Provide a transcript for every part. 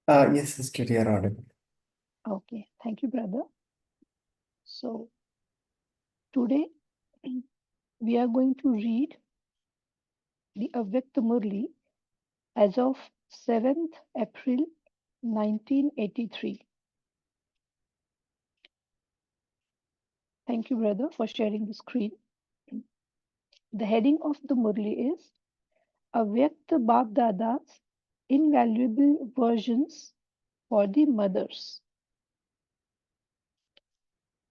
Yes, sister, you're audible. Okay, thank you, brother. So, today we are going to read the Avyakt Murli as of 7th April 1983. Thank you, brother, for sharing the screen. The heading of the Murli is Avyakt Bapdada'sInvaluable Invaluable Versions for the Mothers.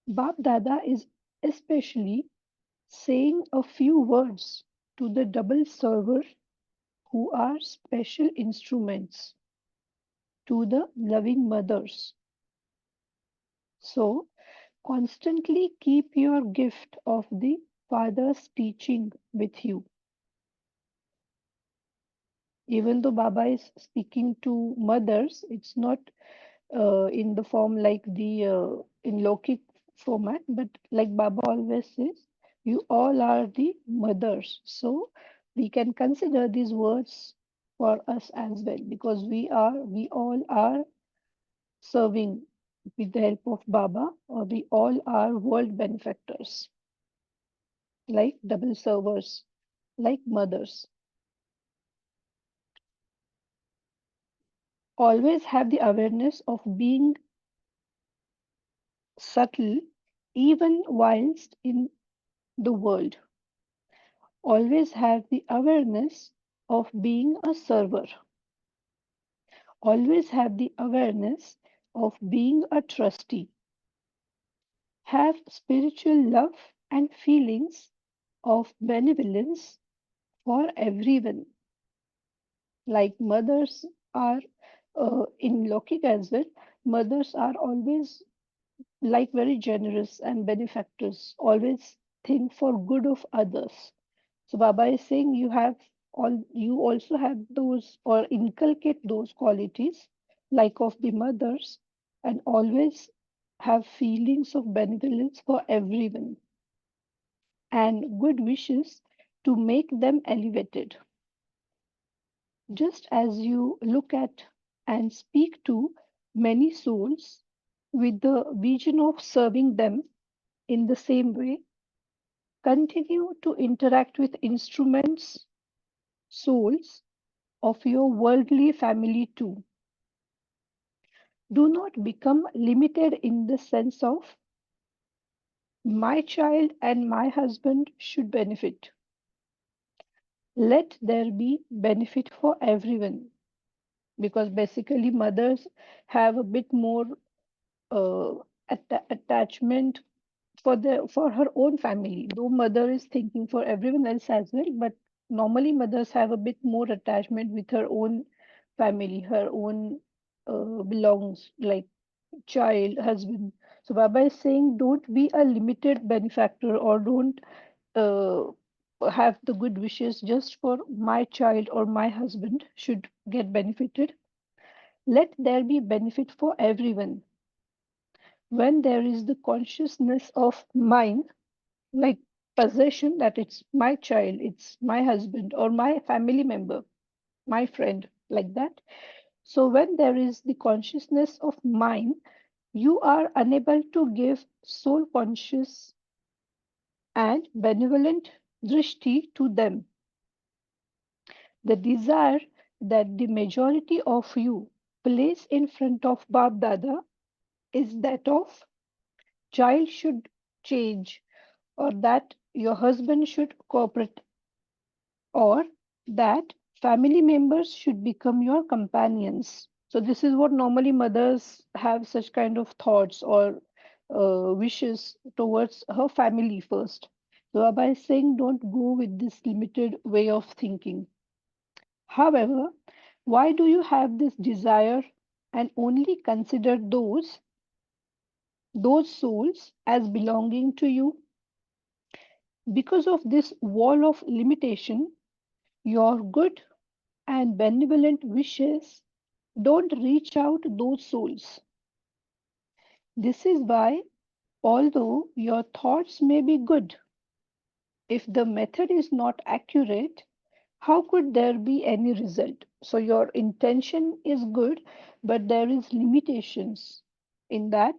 Bap is especially saying a few words to the double server who are special instruments to the loving mothers. So, constantly keep your gift of the Father's teaching with you. Even though Baba is speaking to mothers, it's not in the form like the in Lokic format, but like Baba always says, you all are the mothers. So we can consider these words for us as well because we all are serving with the help of Baba, or we all are world benefactors, like double servers, like mothers. Always have the awareness of being subtle, even whilst in the world. Always have the awareness of being a server. Always have the awareness of being a trustee. Have spiritual love and feelings of benevolence for everyone. Like mothers are in Lokik as well, mothers are always like very generous and benefactors, always think for good of others. So Baba is saying you also have those or inculcate those qualities like of the mothers and always have feelings of benevolence for everyone and good wishes to make them elevated. Just as you look at and speak to many souls with the vision of serving them in the same way, continue to interact with instruments, souls of your worldly family too. Do not become limited in the sense of my child and my husband should benefit. Let there be benefit for everyone because basically mothers have a bit more uh, attachment for her own family, though mother is thinking for everyone else as well, but normally mothers have a bit more attachment with her own family, her own belongs like child, husband. So Baba is saying don't be a limited benefactor or don't uh, have the good wishes just for my child or my husband should get benefited. Let there be benefit for everyone. When there is the consciousness of mine, like possession, that it's my child, it's my husband or my family member, my friend, like that. So when there is the consciousness of mine, you are unable to give soul conscious and benevolent drishti to them. The desire that the majority of you place in front of Bab Dada is that of child should change, or that your husband should cooperate, or that family members should become your companions. So this is what normally mothers have such kind of thoughts or wishes towards her family first. So Baba is saying don't go with this limited way of thinking. However, why do you have this desire and only consider those souls as belonging to you? Because of this wall of limitation, your good and benevolent wishes don't reach out to those souls. This is why, although your thoughts may be good, if the method is not accurate, how could there be any result? So your intention is good, but there is limitations in that,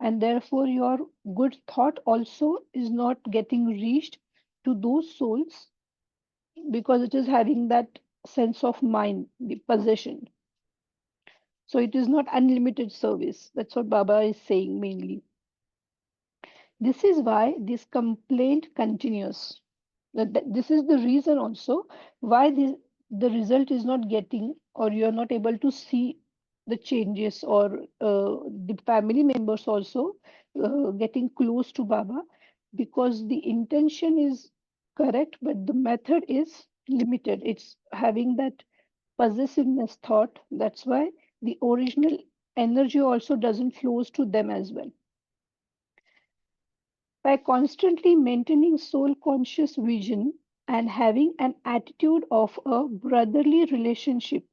and therefore your good thought also is not getting reached to those souls because it is having that sense of mind, the possession. So it is not unlimited service. That's what Baba is saying mainly. This is why this complaint continues. This is the reason also why the result is not getting, or you are not able to see the changes, or the family members also getting close to Baba, because the intention is correct, but the method is limited. It's having that possessiveness thought. That's why the original energy also doesn't flows to them as well. By constantly maintaining soul conscious vision and having an attitude of a brotherly relationship,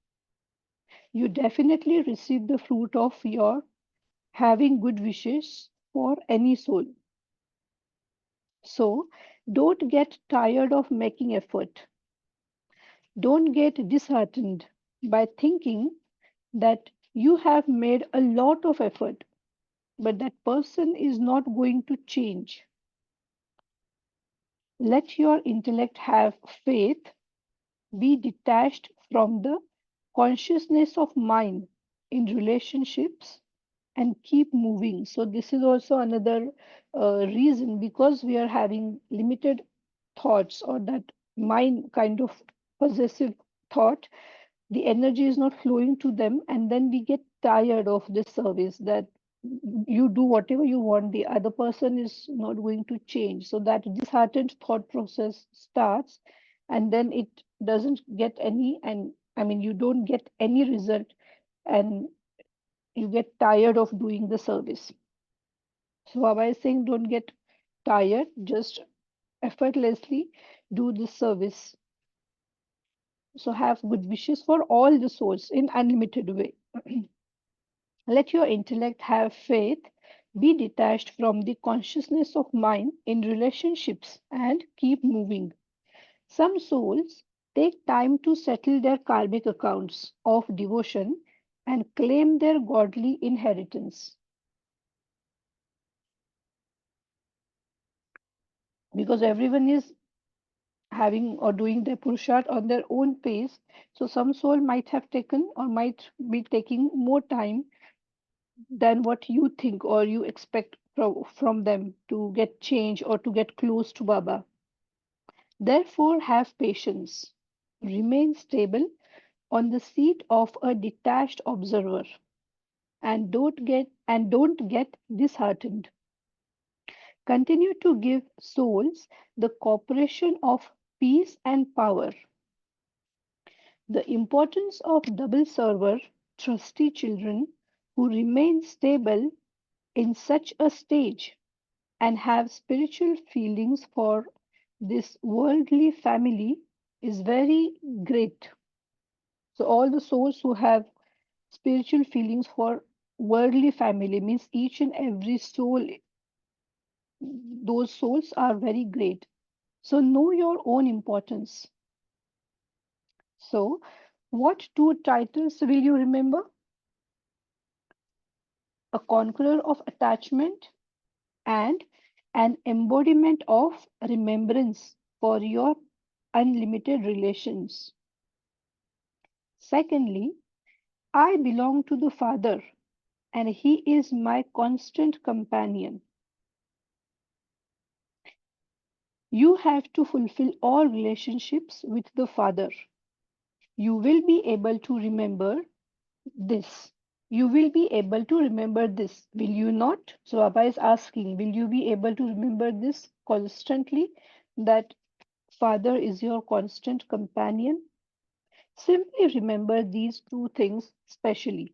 you definitely receive the fruit of your having good wishes for any soul. So don't get tired of making effort. Don't get disheartened by thinking that you have made a lot of effort, but that person is not going to change. Let your intellect have faith. Be detached from the consciousness of mind in relationships and keep moving. So, this is also another reason, because we are having limited thoughts, or that mind kind of possessive thought, the energy is not flowing to them, and then we get tired of this service, that you do whatever you want, the other person is not going to change. So that disheartened thought process starts, and then it doesn't get any, and I mean, you don't get any result, and you get tired of doing the service. So Baba is saying, don't get tired, just effortlessly do this service. So have good wishes for all the souls in unlimited way. Let your intellect have faith, be detached from the consciousness of mind in relationships, and keep moving. Some souls take time to settle their karmic accounts of devotion and claim their godly inheritance, because everyone is having or doing their purushat on their own pace. So some soul might have taken, or might be taking more time than what you think or you expect from them to get change or to get close to Baba. Therefore, have patience. Remain stable on the seat of a detached observer, and don't get disheartened. Continue to give souls the cooperation of peace and power. The importance of double server, trusty children who remain stable in such a stage and have spiritual feelings for this worldly family is very great. So, all the souls who have spiritual feelings for worldly family, means each and every soul, those souls are very great. So, know your own importance. So, what two titles will you remember? A conqueror of attachment and an embodiment of remembrance for your unlimited relations. Secondly, I belong to the Father, and He is my constant companion. You have to fulfill all relationships with the Father. You will be able to remember this. You will be able to remember this, will you not? So, Baba is asking, will you be able to remember this constantly? That Father is your constant companion? Simply remember these two things specially.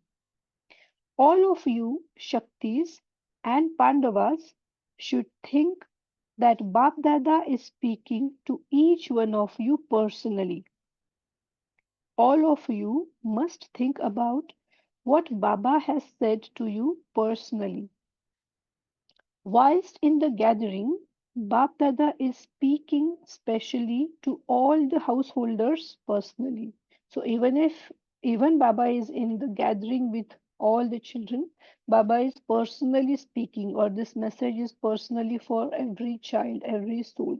All of you, Shaktis and Pandavas, should think that Bapdada is speaking to each one of you personally. All of you must think about what Baba has said to you personally. Whilst in the gathering, Bap Dada is speaking specially to all the householders personally. So even Baba is in the gathering with all the children, Baba is personally speaking, or this message is personally for every child, every soul.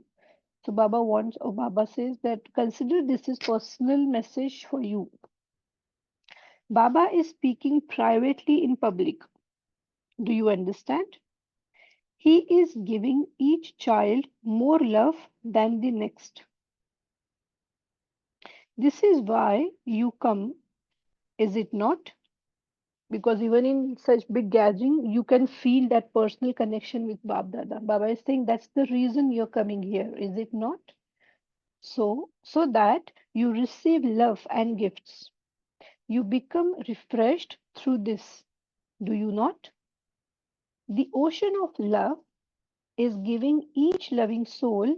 So Baba says that consider this is personal message for you. Baba is speaking privately in public. Do you understand? He is giving each child more love than the next. This is why you come, is it not? Because even in such big gathering, you can feel that personal connection with Bab Dada. Baba is saying that's the reason you're coming here, is it not? So that you receive love and gifts. You become refreshed through this. Do you not? The ocean of love is giving each loving soul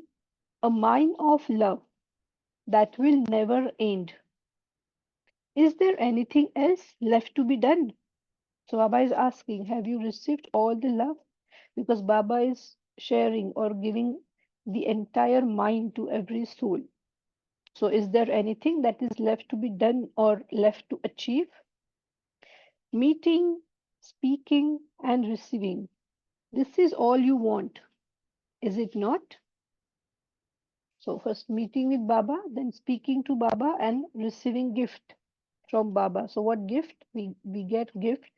a mine of love that will never end. Is there anything else left to be done? So Baba is asking, have you received all the love? Because Baba is sharing or giving the entire mind to every soul. So is there anything that is left to be done or left to achieve? Meeting, speaking, and receiving. This is all you want, is it not? So first meeting with Baba, then speaking to Baba and receiving gift from Baba. So what gift? We get gift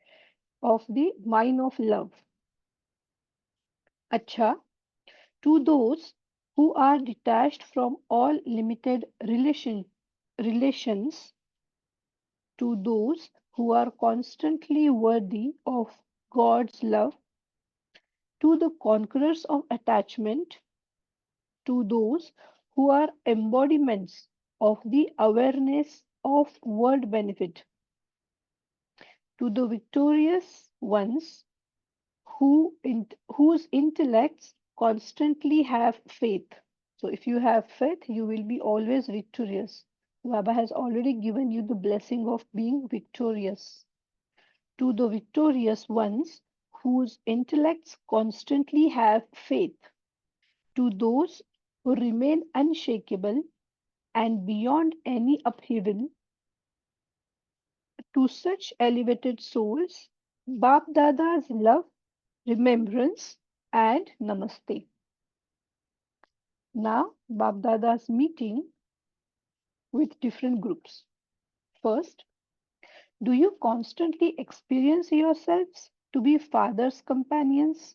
of the mine of love. Acha, to those who are detached from all limited relations, to those who are constantly worthy of God's love, to the conquerors of attachment, to those who are embodiments of the awareness of world benefit, to the victorious ones whose intellects constantly have faith. So if you have faith, you will be always victorious. Baba has already given you the blessing of being victorious. To the victorious ones whose intellects constantly have faith, to those who remain unshakable and beyond any upheaval, to such elevated souls, Bap Dada's love, remembrance, and namaste. Now, Bap Dada's meeting with different groups. First, do you constantly experience yourselves to be Father's companions?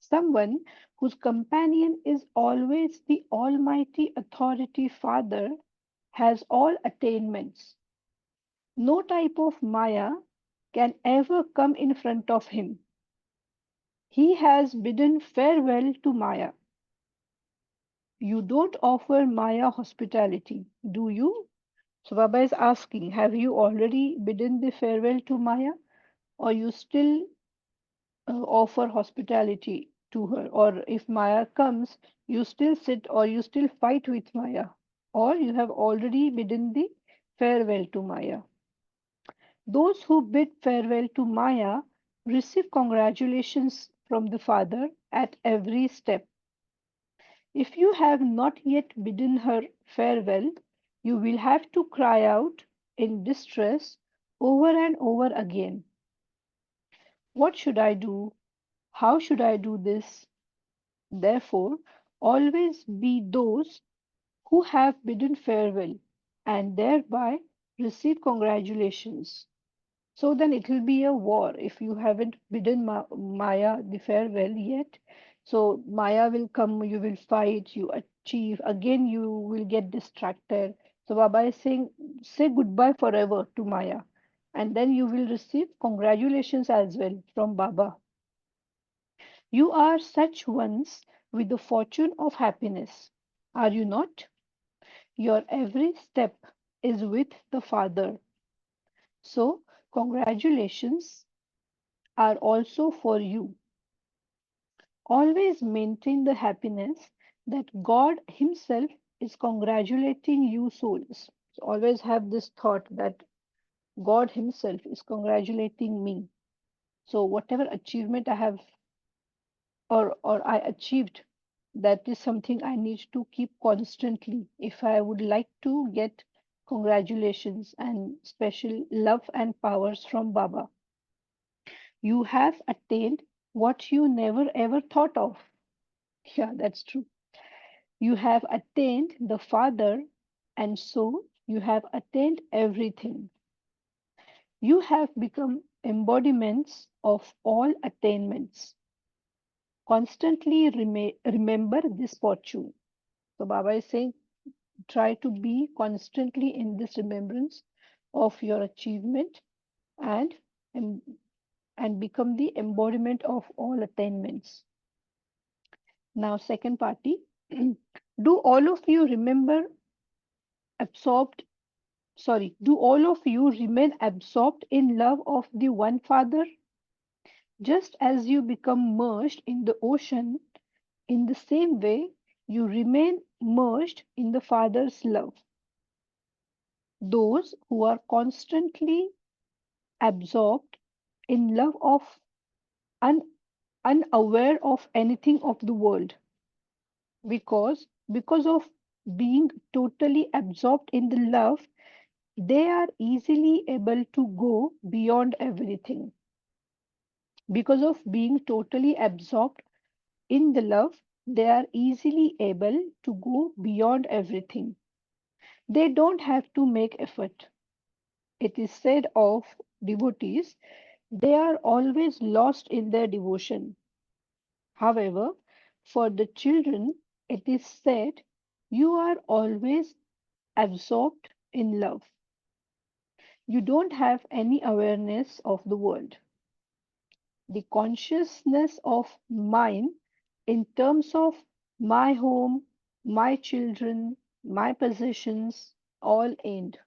Someone whose companion is always the Almighty Authority Father has all attainments. No type of Maya can ever come in front of him. He has bidden farewell to Maya. You don't offer Maya hospitality, do you? So Baba is asking, have you already bidden the farewell to Maya, or you still offer hospitality to her? Or if Maya comes, you still sit or you still fight with Maya, or you have already bidden the farewell to Maya. Those who bid farewell to Maya receive congratulations from the Father at every step. If you have not yet bidden her farewell, you will have to cry out in distress over and over again. What should I do? How should I do this? Therefore, always be those who have bidden farewell and thereby receive congratulations. So then it will be a war if you haven't bidden Maya the farewell yet. So Maya will come, you will fight, you achieve, again you will get distracted. So Baba is saying, say goodbye forever to Maya, and then you will receive congratulations as well from Baba. You are such ones with the fortune of happiness, are you not? Your every step is with the Father. So, congratulations are also for you. Always maintain the happiness that God Himself is congratulating you, souls. So always have this thought that God Himself is congratulating me. So, whatever achievement I have or I achieved That is something I need to keep constantly if I would like to get congratulations and special love and powers from Baba. You have attained what you never ever thought of. Yeah, that's true. You have attained the Father, and so you have attained everything. You have become embodiments of all attainments. Constantly remember this fortune. So, Baba is saying, try to be constantly in this remembrance of your achievement and, and and become the embodiment of all attainments. Now, second party, do all of you remember absorbed, sorry, do all of you remain absorbed in love of the one Father? Just as you become merged in the ocean, in the same way, you remain merged in the Father's love. Those who are constantly absorbed in love of un, unaware of anything of the world because of being totally absorbed in the love, they are easily able to go beyond everything. Because of being totally absorbed in the love, they are easily able to go beyond everything. They don't have to make effort. It is said of devotees, they are always lost in their devotion. However, for the children, it is said, you are always absorbed in love. You don't have any awareness of the world. The consciousness of mine, in terms of my home, my children, my possessions, all end.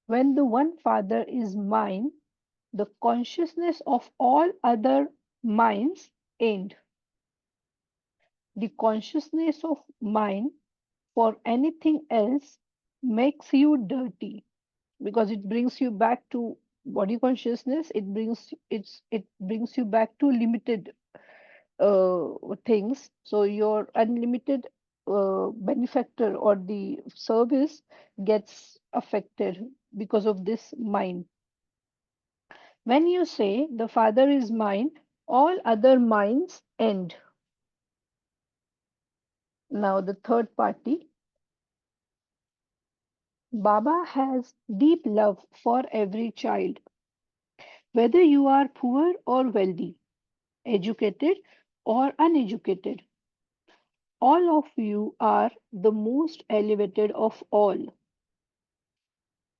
When the one Father is mine, the consciousness of all other minds end. The consciousness of mine for anything else makes you dirty because it brings you back to body consciousness. It brings you back to limited things. So your unlimited benefactor or the service gets affected because of this mind. When you say the Father is mine, all other minds end. Now the third party, Baba has deep love for every child, whether you are poor or wealthy, educated or uneducated. All of you are the most elevated of all.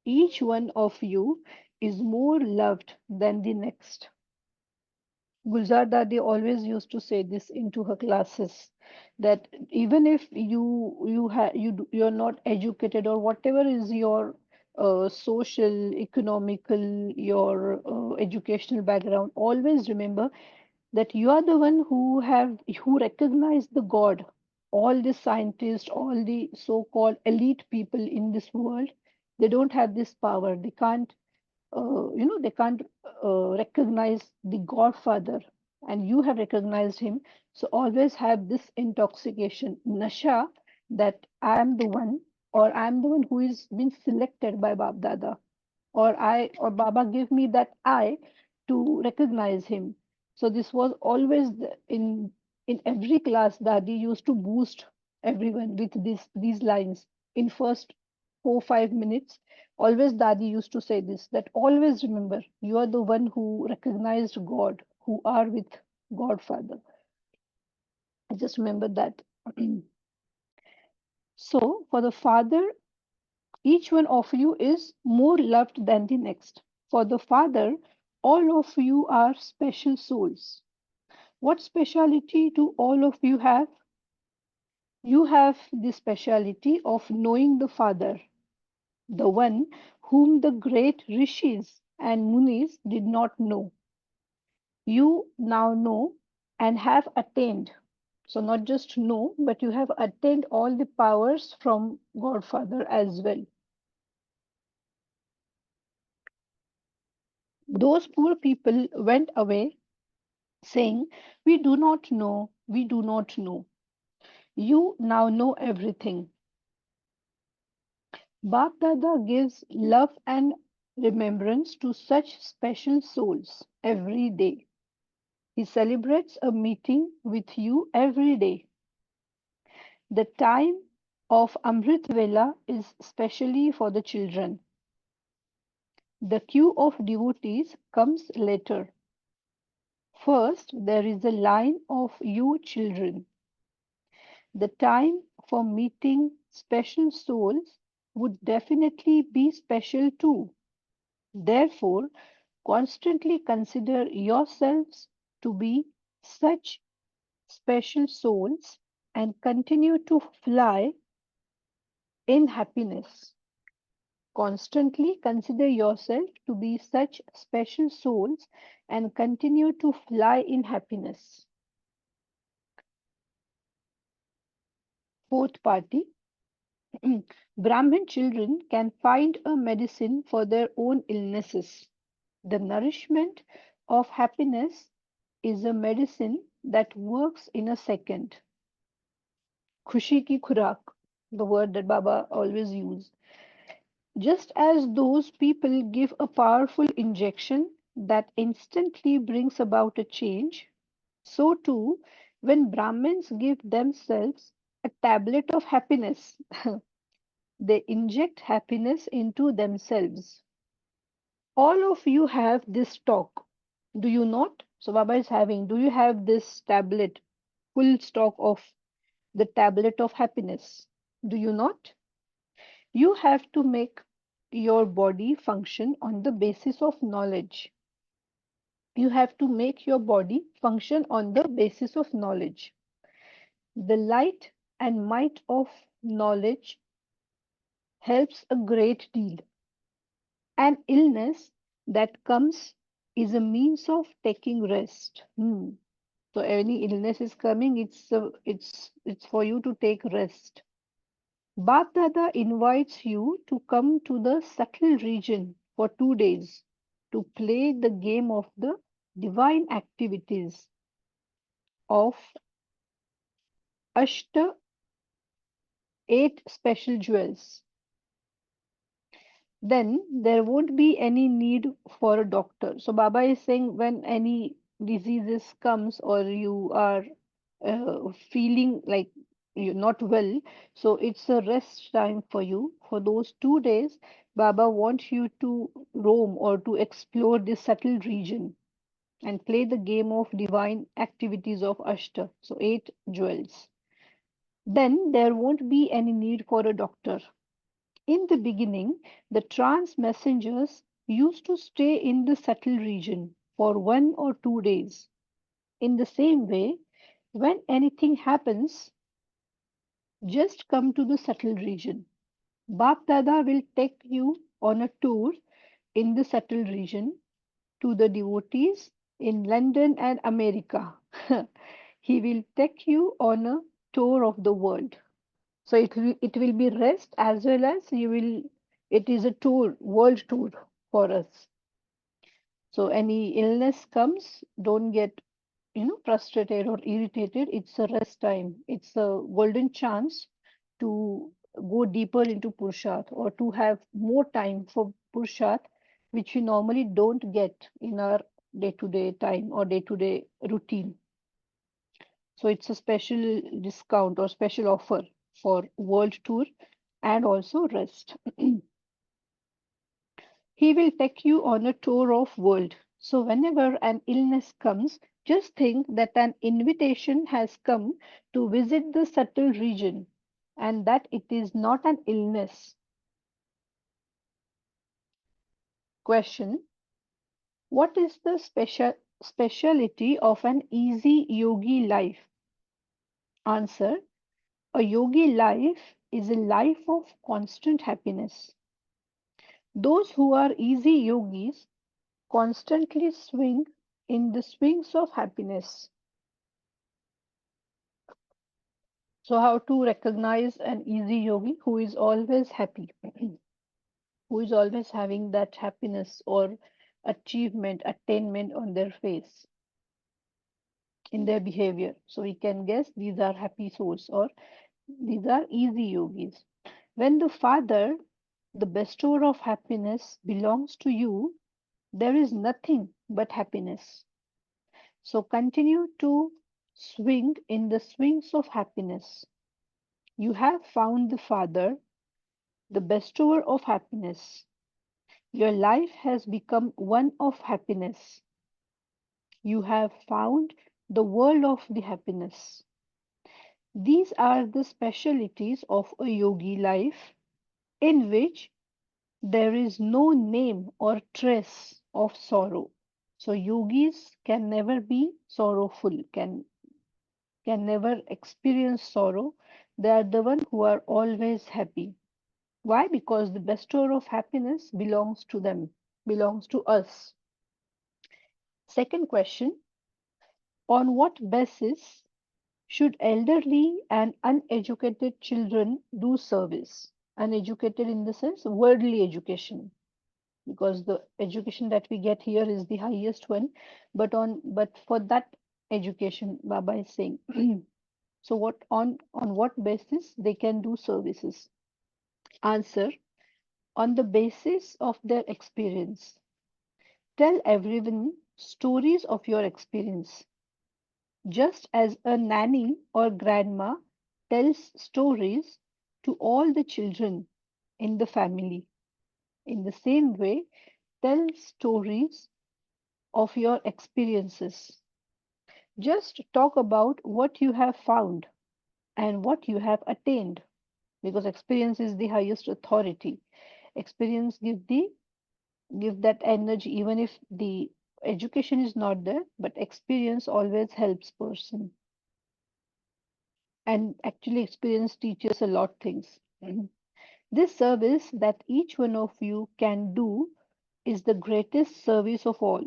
Each one of you is more loved than the next. Gulzar Dadi always used to say this into her classes that even if you're not educated or whatever is your social, economical, your educational background, always remember that you are the one who recognize the God. All the scientists, all the so-called elite people in this world, they don't have this power. They can't recognize the Godfather, and you have recognized him. So always have this intoxication, nasha, that I am the one, or I am the one who is been selected by Bab Dada, or Baba give me that eye to recognize him. So this was always in every class. Dadi used to boost everyone with these lines in first 4 5 minutes. Always Dadi used to say this, that always remember you are the one who recognized God, who are with Godfather. I just remember that. So for the Father, each one of you is more loved than the next. For the Father, all of you are special souls. What speciality do all of you have? You have the speciality of knowing the Father, the one whom the great rishis and munis did not know. You now know and have attained. So, not just know, but you have attained all the powers from Godfather as well. Those poor people went away saying, "We do not know, we do not know. You now know everything." Bap Dada gives love and remembrance to such special souls every day. He celebrates a meeting with you every day. The time of Amrit Vela is specially for the children. The queue of devotees comes later. First, there is a line of you children. The time for meeting special souls would definitely be special too. Therefore, constantly consider yourselves to be such special souls and continue to fly in happiness. Constantly consider yourself to be such special souls and continue to fly in happiness. Fourth party. Brahmin children can find a medicine for their own illnesses. The nourishment of happiness is a medicine that works in a second. Khushi ki khurak, the word that Baba always used. Just as those people give a powerful injection that instantly brings about a change, so too, when Brahmins give themselves a tablet of happiness, they inject happiness into themselves. All of you have this stock, do you not? So Baba is having, do you have this tablet, full stock of the tablet of happiness? Do you not? You have to make your body function on the basis of knowledge. You have to make your body function on the basis of knowledge. The light and might of knowledge helps a great deal. An illness that comes is a means of taking rest. So any illness is coming, it's for you to take rest. Bap Dada invites you to come to the subtle region for 2 days to play the game of the divine activities of Ashta, eight special jewels. Then there won't be any need for a doctor. So Baba is saying when any diseases comes or you are feeling like you're not well, so it's a rest time for you. For those 2 days, Baba wants you to roam or to explore this subtle region and play the game of divine activities of Ashta, so eight jewels. Then there won't be any need for a doctor. In the beginning, the trance messengers used to stay in the subtle region for 1 or 2 days. In the same way, when anything happens, just come to the subtle region. Bap Dada will take you on a tour in the subtle region to the devotees in London and America. He will take you on a tour of the world. So it will be rest as well as you will it is a tour, world tour for us. So any illness comes, don't get frustrated or irritated. It's a rest time. It's a golden chance to go deeper into Purusharth or to have more time for Purusharth, which we normally don't get in our day-to-day time or day-to-day routine. So it's a special discount or special offer for world tour and also rest. He will take you on a tour of world. So whenever an illness comes, just think that an invitation has come to visit the subtle region and that it is not an illness. Question: what is the speciality of an easy yogi life? Answer: a yogi life is a life of constant happiness. Those who are easy yogis constantly swing in the swings of happiness. So, how to recognize an easy yogi who is always happy, who is always having that happiness or achievement, attainment on their face? in their behavior. So we can guess these are happy souls or these are easy yogis. When the Father, the bestower of happiness, belongs to you, there is nothing but happiness. So continue to swing in the swings of happiness. You have found the Father, the bestower of happiness. Your life has become one of happiness. You have found the world of the happiness. These are the specialities of a yogi life in which there is no name or trace of sorrow. So yogis can never be sorrowful, can never experience sorrow. They are the one who are always happy. Why? Because the bestower of happiness belongs to them, belongs to us. Second question, on what basis should elderly and uneducated children do service? Uneducated in the sense worldly education, because the education that we get here is the highest one. But for that education, Baba is saying, so what on what basis they can do services? Answer: on the basis of their experience. Tell everyone stories of your experience, just as a nanny or grandma tells stories to all the children in the family. In the same way, tell stories of your experiences. Just talk about what you have found and what you have attained, because experience is the highest authority. Experience give that energy, even if the education is not there, but experience always helps person. And actually experience teaches a lot things. Mhm. This service that each one of you can do is the greatest service of all.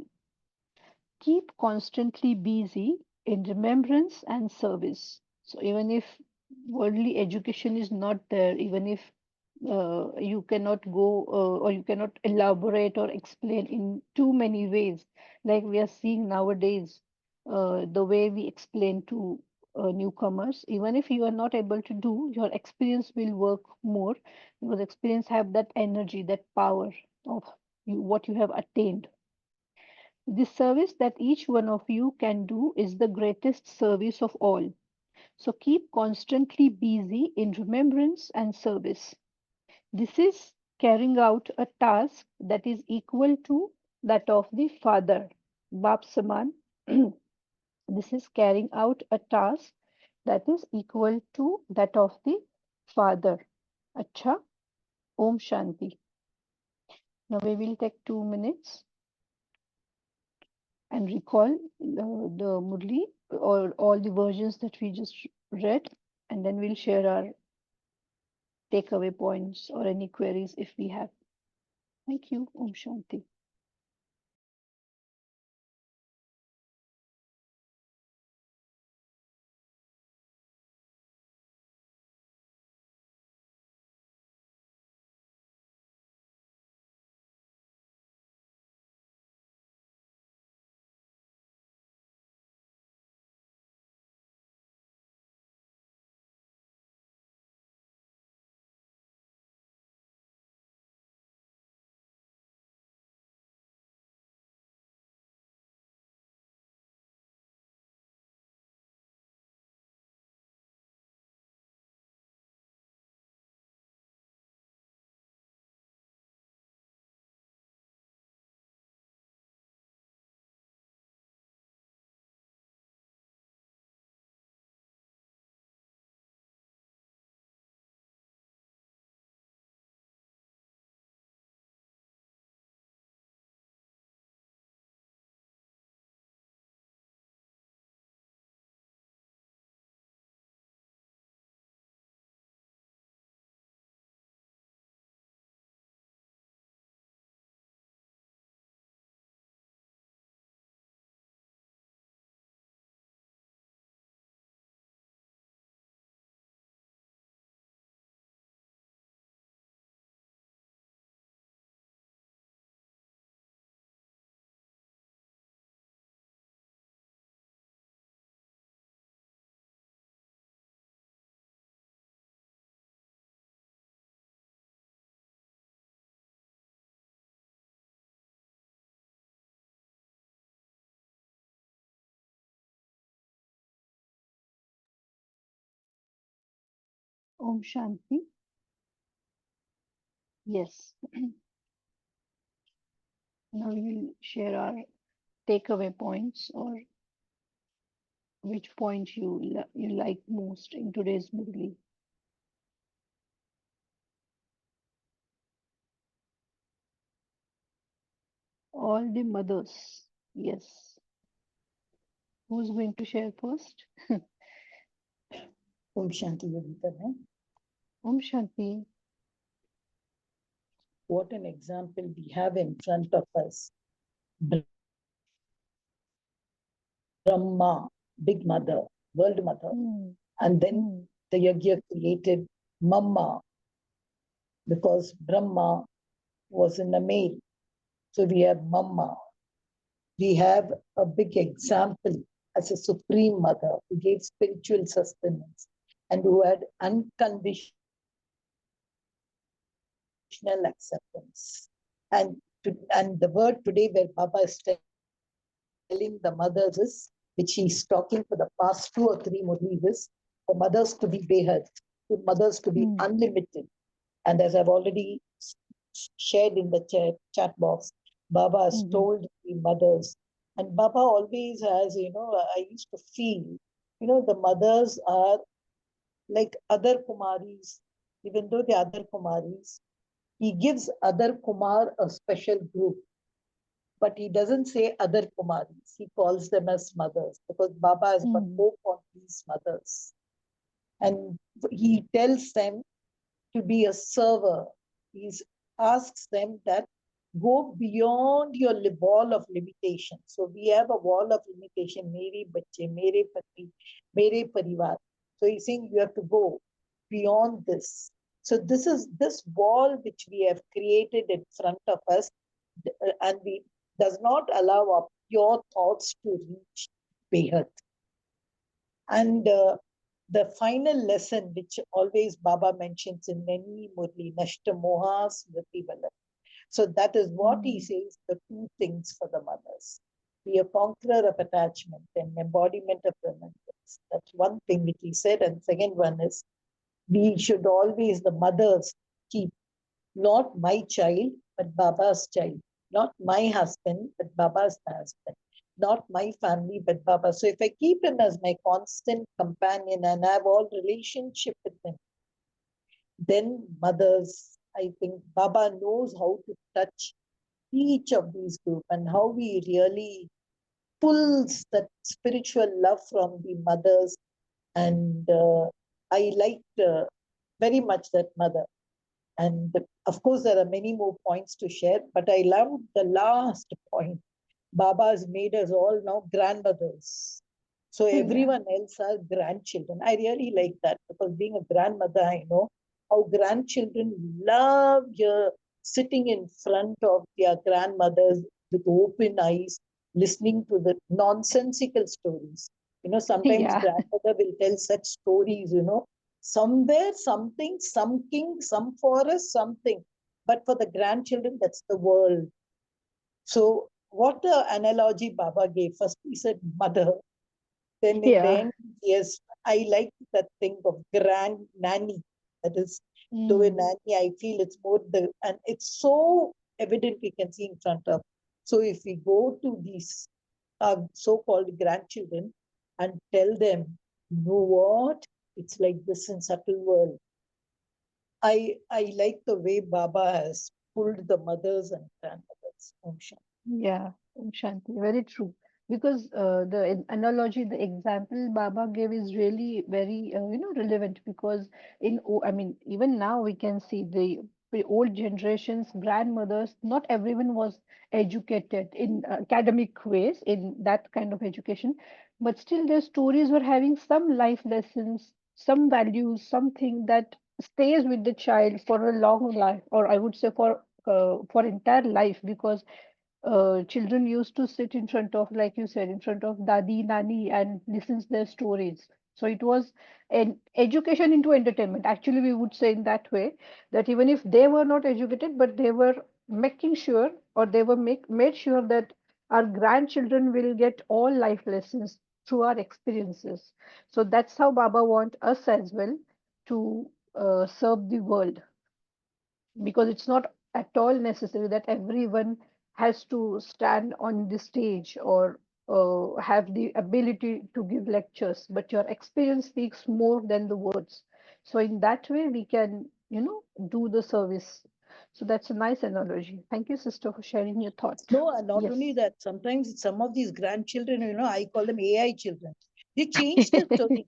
Keep constantly busy in remembrance and service. So even if worldly education is not there, even if you cannot go or you cannot elaborate or explain in too many ways, like we are seeing nowadays, the way we explain to newcomers, even if you are not able to do, your experience will work more, because experience have that energy, that power of you, what you have attained. The service that each one of you can do is the greatest service of all. So keep constantly busy in remembrance and service. This is carrying out a task that is equal to that of the Father. Bap Saman. This is carrying out a task that is equal to that of the Father. Acha, Om Shanti. Now we will take 2 minutes and recall the Murli or all the versions that we just read, and then we'll share our takeaway points or any queries if we have. Thank you. Om Shanti. Om Shanti. Yes. Now we will share our takeaway points, or which point you like most in today's Murli. All the mothers. Yes. Who's going to share first? Om Shanti Yogita. Om Shanti. What an example we have in front of us. Brahma, big mother, world mother. And then the Yajna created Mama, because Brahma was in a male. So we have Mama. We have a big example as a supreme mother who gave spiritual sustenance and who had unconditional acceptance. And the word today where Baba is telling the mothers is, which he's talking for the past 2 or 3 Murlis, is for mothers to be behad, for mothers to be unlimited. And as I've already shared in the chat box, Baba has told the mothers, and Baba always has, I used to feel, the mothers are like other Kumaris, even though they're other Kumaris, he gives other Kumar a special group. But he doesn't say other Kumaris. He calls them as mothers, because Baba has got hope on these mothers. And he tells them to be a server. He asks them that go beyond your wall of limitation. So we have a wall of limitation, mere bacche, mere pati, mere parivar. So he's saying you have to go beyond this. So this is this wall which we have created in front of us, and we does not allow our pure thoughts to reach Behat. And the final lesson, which always Baba mentions in many Murli, Nashta Moha Smriti Vala. So that is what he says, the 2 things for the mothers. Be a conqueror of attachment and embodiment of remembrance. That's one thing which he said. And second one is, we should always, the mothers, keep not my child, but Baba's child. Not my husband, but Baba's husband. Not my family, but Baba. So if I keep him as my constant companion and have all relationship with him, then mothers, I think Baba knows how to touch each of these groups and how we really pulls that spiritual love from the mothers. And I liked very much that mother. And of course, there are many more points to share, but I love the last point. Baba has made us all now grandmothers. So everyone else are grandchildren. I really like that, because being a grandmother, I know how grandchildren love sitting in front of their grandmothers with open eyes, listening to the nonsensical stories. Sometimes grandmother will tell such stories, somewhere, something, some king, some forest, something. But for the grandchildren, that's the world. So what the analogy Baba gave, first he said mother, then in the end, yes, I like that thing of grand nanny. That is, though a nanny, I feel it's more and it's so evident we can see in front of. So if we go to these so-called grandchildren and tell them, you know what, it's like this in subtle world. I like the way Baba has pulled the mothers and grandmothers. Om Shanti. Yeah, Om Shanti, very true. Because the analogy, the example Baba gave is really very, relevant. Because I mean, even now we can see the old generations, grandmothers. Not everyone was educated in academic ways, in that kind of education, but still their stories were having some life lessons, some values, something that stays with the child for a long life, or I would say for entire life. Because children used to sit in front of, like you said, in front of dadi, nani, and listens their stories. So it was an education into entertainment. Actually, we would say in that way, that even if they were not educated, but they were making sure, or they were made sure that our grandchildren will get all life lessons through our experiences. So that's how Baba want us as well to serve the world, because it's not at all necessary that everyone has to stand on the stage or have the ability to give lectures, but your experience speaks more than the words. So in that way we can, do the service. So that's a nice analogy. Thank you, sister, for sharing your thought. No, and not Yes. only that, sometimes some of these grandchildren, I call them AI children. They change the story.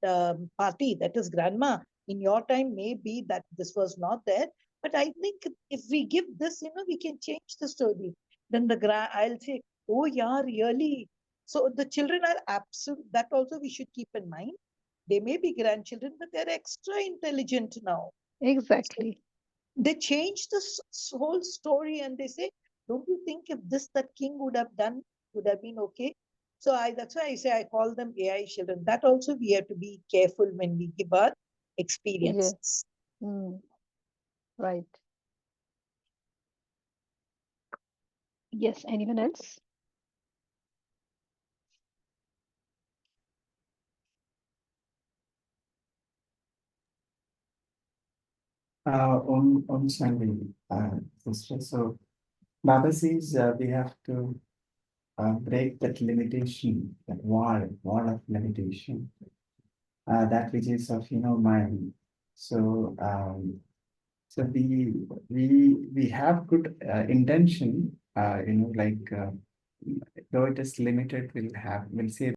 The party, that is grandma, in your time, maybe that this was not there. But I think if we give this, we can change the story. Then I'll say, oh yeah, really. So the children are absolute, that also we should keep in mind. They may be grandchildren, but they're extra intelligent now. Exactly. They change the whole story and they say, don't you think if this that king would have done, would have been okay? So that's why I say I call them AI children. That also we have to be careful when we give our experiences. Mm, right. Yes, anyone else? On Sunday, sister. So Baba says we have to break that limitation, that wall of limitation, that which is of mind. So so we have good intention, like though it is limited, we'll say